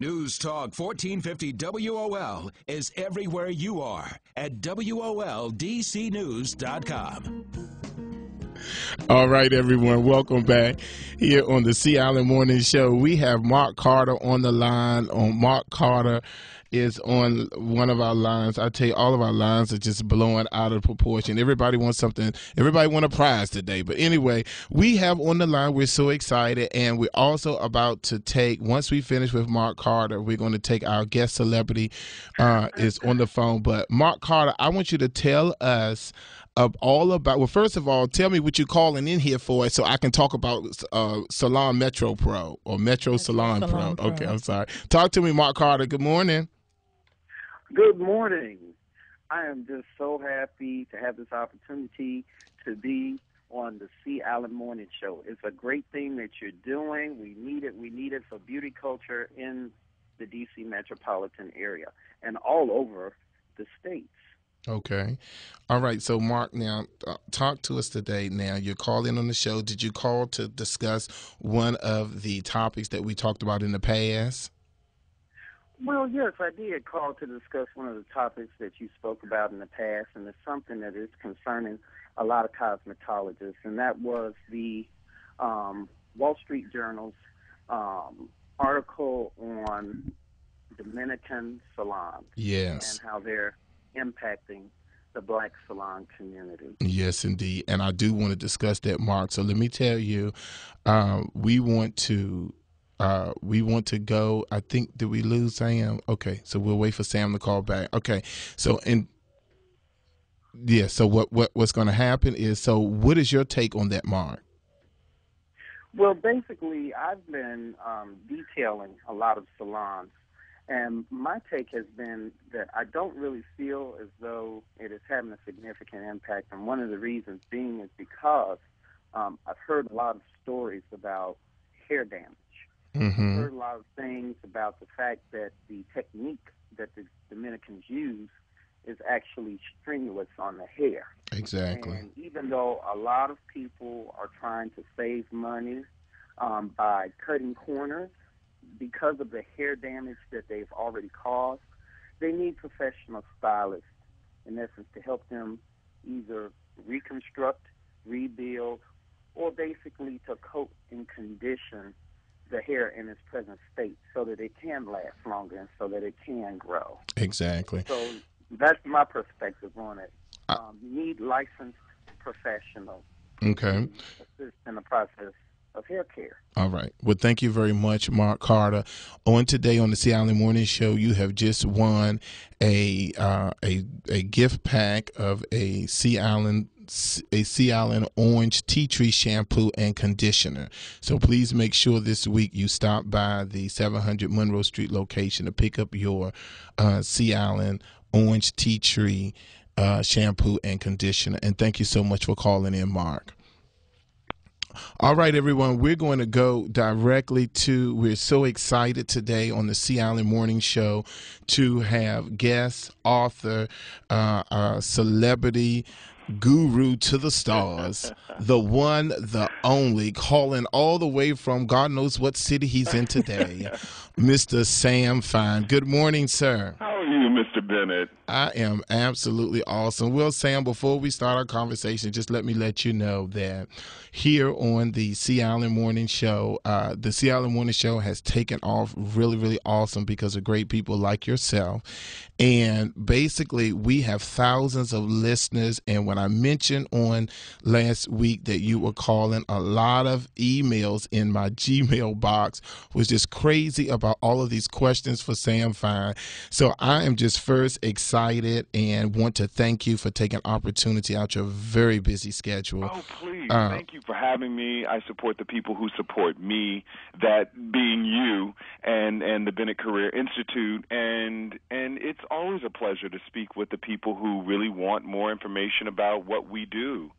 News Talk 1450 WOL is everywhere you are at WOLDCnews.com. All right, everyone. Welcome back here on the Sea Island Morning Show. We have Mark Carter on the line. Mark Carter is on one of our lines. I tell you, all of our lines are just blowing out of proportion. Everybody wants something. Everybody want a prize today. But anyway, we have on the line, we're so excited, and we're also about to take, once we finish with Mark Carter, we're going to take our guest celebrity is on the phone. But Mark Carter, I want you to tell us all about, well, first of all, tell me what you're calling in here for so I can talk about Salon Metro Pro or Metro Salon Pro. Okay, I'm sorry. Talk to me, Mark Carter. Good morning. Good morning. I am just so happy to have this opportunity to be on the Sea Island Morning Show. It's a great thing that you're doing. We need it. We need it for beauty culture in the D.C. metropolitan area and all over the states. Okay. All right. So, Mark, now talk to us today. Now, you're calling on the show. Did you call to discuss one of the topics that we talked about in the past? Well, yes, I did call to discuss one of the topics that you spoke about in the past, and it's something that is concerning a lot of cosmetologists, and that was the Wall Street Journal's article on Dominican salons. Yes. And how they're impacting the black salon community. Yes, indeed. And I do want to discuss that, Mark. So let me tell you, we want to go. I think, did we lose Sam? Okay, so we'll wait for Sam to call back. Okay, so so what's going to happen is, so what is your take on that, Mark? Well, basically, I've been detailing a lot of salons, and my take has been that I don't really feel as though it is having a significant impact, and one of the reasons being is because I've heard a lot of stories about hair damage. Mm-hmm. I've heard a lot of things about the fact that the technique that the Dominicans use is actually strenuous on the hair. Exactly. And even though a lot of people are trying to save money by cutting corners because of the hair damage that they've already caused, they need professional stylists, in essence, to help them either reconstruct, rebuild, or basically to coat and condition the hair in its present state so that it can last longer and so that it can grow. Exactly. So that's my perspective on it. You need licensed professionals to assist in the process of hair care. All right. Well, thank you very much, Mark Carter. On today on the Sea Island Morning Show, you have just won a gift pack of a Sea Island orange tea tree shampoo and conditioner. So please make sure this week you stop by the 700 Monroe Street location to pick up your Sea Island orange tea tree shampoo and conditioner. And thank you so much for calling in, Mark. All right, everyone, we're going to go directly to, we're so excited today on the Sea Island Morning Show to have guest, author, celebrity, guru to the stars, the one, the only, calling all the way from God knows what city he's in today, Mr. Sam Fine. Good morning, sir. How are you, Mr. Bennett? I am absolutely awesome. Well, Sam, before we start our conversation, just let me let you know that here on the Sea Island Morning Show, the Sea Island Morning Show has taken off really, really awesome because of great people like yourself. And basically, we have thousands of listeners. And when I mentioned on last week that you were calling, a lot of emails in my Gmail box was just crazy about all of these questions for Sam Fine. So I am just first excited and want to thank you for taking opportunity out your very busy schedule. Oh, please. Thank you for having me. I support the people who support me, that being you and the Bennett Career Institute. And it's always a pleasure to speak with the people who really want more information about what we do.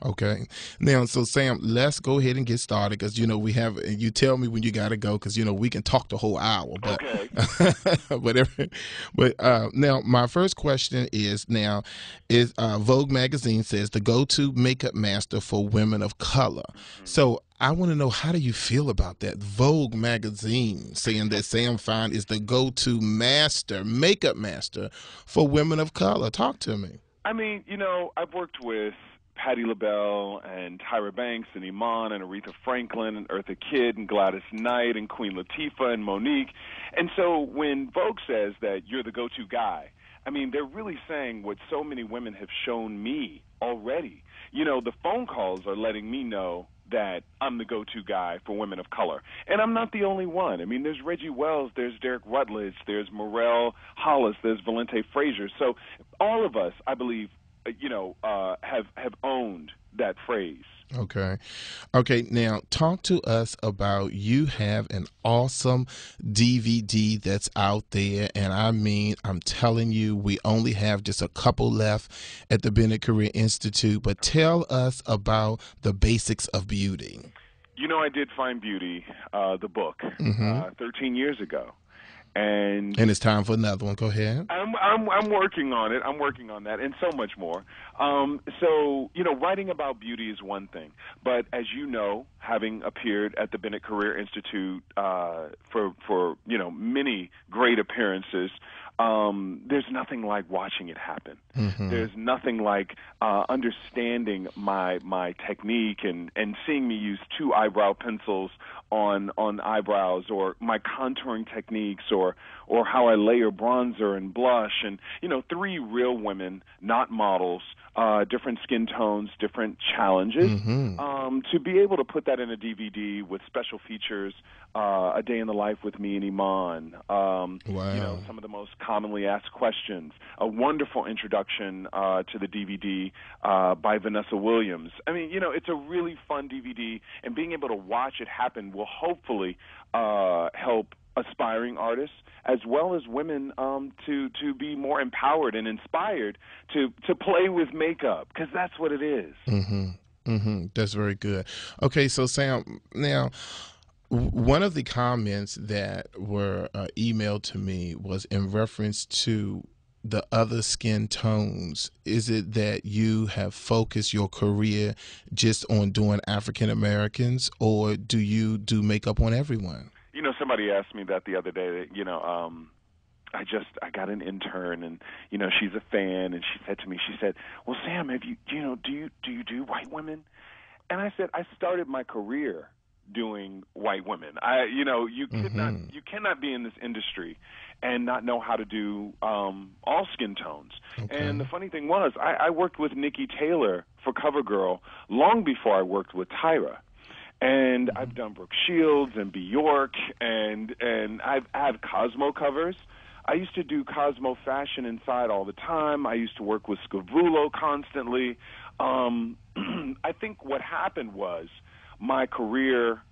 Okay. Now, so Sam, let's go ahead and get started because, we have, you tell me when you got to go because, we can talk the whole hour. But, okay. but now, my first question is Vogue magazine says the go-to makeup master for women of color. Mm-hmm. So I want to know, how do you feel about that? Vogue magazine saying that Sam Fine is the go-to makeup master for women of color. Talk to me. I mean, I've worked with Patti LaBelle and Tyra Banks and Iman and Aretha Franklin and Eartha Kitt and Gladys Knight and Queen Latifah and Monique. And so when Vogue says that you're the go-to guy, I mean, they're really saying what so many women have shown me already. The phone calls are letting me know that I'm the go-to guy for women of color. And I'm not the only one. I mean, there's Reggie Wells, there's Derek Rutledge, there's Morel Hollis, there's Valente Frazier. So all of us, I believe, have owned that phrase. Okay. Now talk to us about, you have an awesome DVD that's out there, and I mean, I'm telling you, we only have just a couple left at the Bennett Career Institute. But tell us about The Basics of Beauty. I did find beauty, the book, 13 years ago. And it's time for another one. Go ahead. I'm working on it. I'm working on that, and so much more. So writing about beauty is one thing, but as you know, having appeared at the Bennett Career Institute for many great appearances, there's nothing like watching it happen. There's nothing like understanding my technique and seeing me use 2 eyebrow pencils on eyebrows, or my contouring techniques, or how I layer bronzer and blush, and 3 real women, not models, different skin tones, different challenges. To be able to put that in a DVD with special features, A Day in the Life with me and Iman, wow. Some of the most commonly asked questions, a wonderful introduction to the DVD by Vanessa Williams. I mean, it's a really fun DVD, and being able to watch it happen will hopefully help aspiring artists as well as women to be more empowered and inspired to play with makeup, because that's what it is. That's very good. Okay, so Sam, now one of the comments that were emailed to me was in reference to the other skin tones. Is it that you have focused your career just on doing African Americans, or do you do makeup on everyone? Somebody asked me that the other day. I got an intern, and she's a fan, and she said to me, well, Sam, have you do you do white women? And I said, I started my career doing white women. You cannot be in this industry and not know how to do all skin tones. Okay. And the funny thing was, I worked with Nikki Taylor for CoverGirl long before I worked with Tyra. And I've done Brooke Shields and Bjork, and I've had Cosmo covers. I used to do Cosmo Fashion Inside all the time. I used to work with Scavullo constantly. I think what happened was my career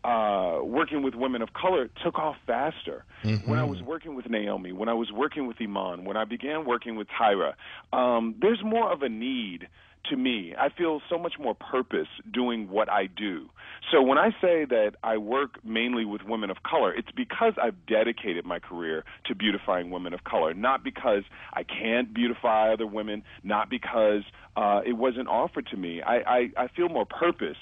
working with women of color took off faster. When I was working with Naomi, when I was working with Iman, when I began working with Tyra, there's more of a need to me. I feel so much more purpose doing what I do. So when I say that I work mainly with women of color, it's because I've dedicated my career to beautifying women of color, not because I can't beautify other women, not because it wasn't offered to me. I feel more purpose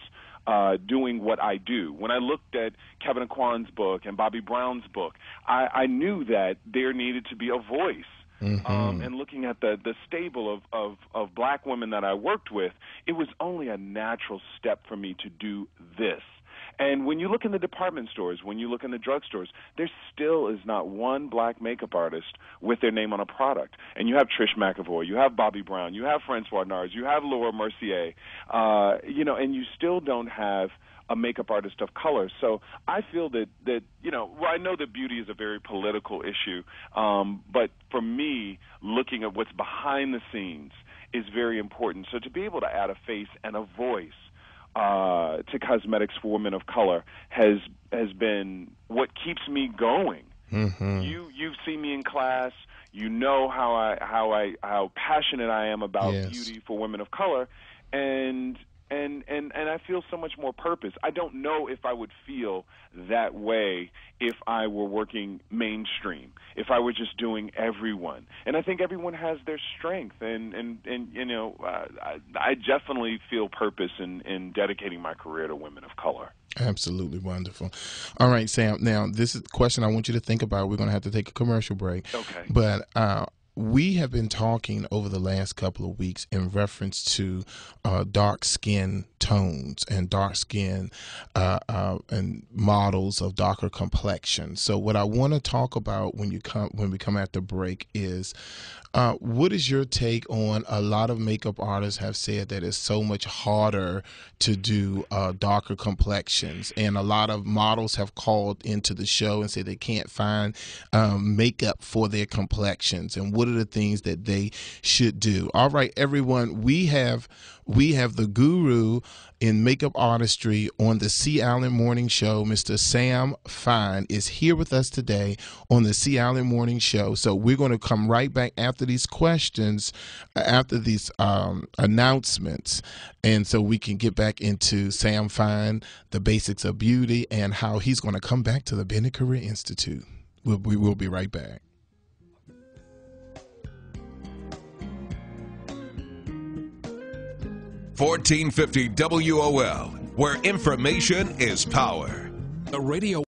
doing what I do. When I looked at Kevin Aquan's book and Bobby Brown's book, I knew that there needed to be a voice. And looking at the stable of black women that I worked with, it was only a natural step for me to do this. And when you look in the department stores, when you look in the drugstores, there still is not one black makeup artist with their name on a product. And you have Trish McEvoy, you have Bobby Brown, you have Francois Nars, you have Laura Mercier, and you still don't have a makeup artist of color. So I feel that I know that beauty is a very political issue, but for me, looking at what's behind the scenes is very important. So to be able to add a face and a voice to cosmetics for women of color has been what keeps me going. You've seen me in class. You know how passionate I am about beauty for women of color, and and I feel so much more purpose. I don't know if I would feel that way if I were working mainstream, if I were just doing everyone. And I think everyone has their strength, and you know, I definitely feel purpose in dedicating my career to women of color. Absolutely wonderful. All right, Sam. Now, this is a question I want you to think about. We're going to have to take a commercial break. Okay. But we have been talking over the last couple of weeks in reference to dark skin tones and dark skin and models of darker complexion. So what I want to talk about when we come at the break is what is your take on a lot of makeup artists have said that it's so much harder to do darker complexions, and a lot of models have called into the show and said they can't find makeup for their complexions, and what are the things that they should do. All right, everyone, we have the guru in makeup artistry on the C. Allen Morning Show. Mr. Sam Fine is here with us today on the C. Allen Morning Show. So we're going to come right back after these questions, after these announcements, and so we can get back into Sam Fine, the basics of beauty, and how he's going to come back to the Bennett Career Institute. We will be right back. $1450 WOL, where information is power. The radio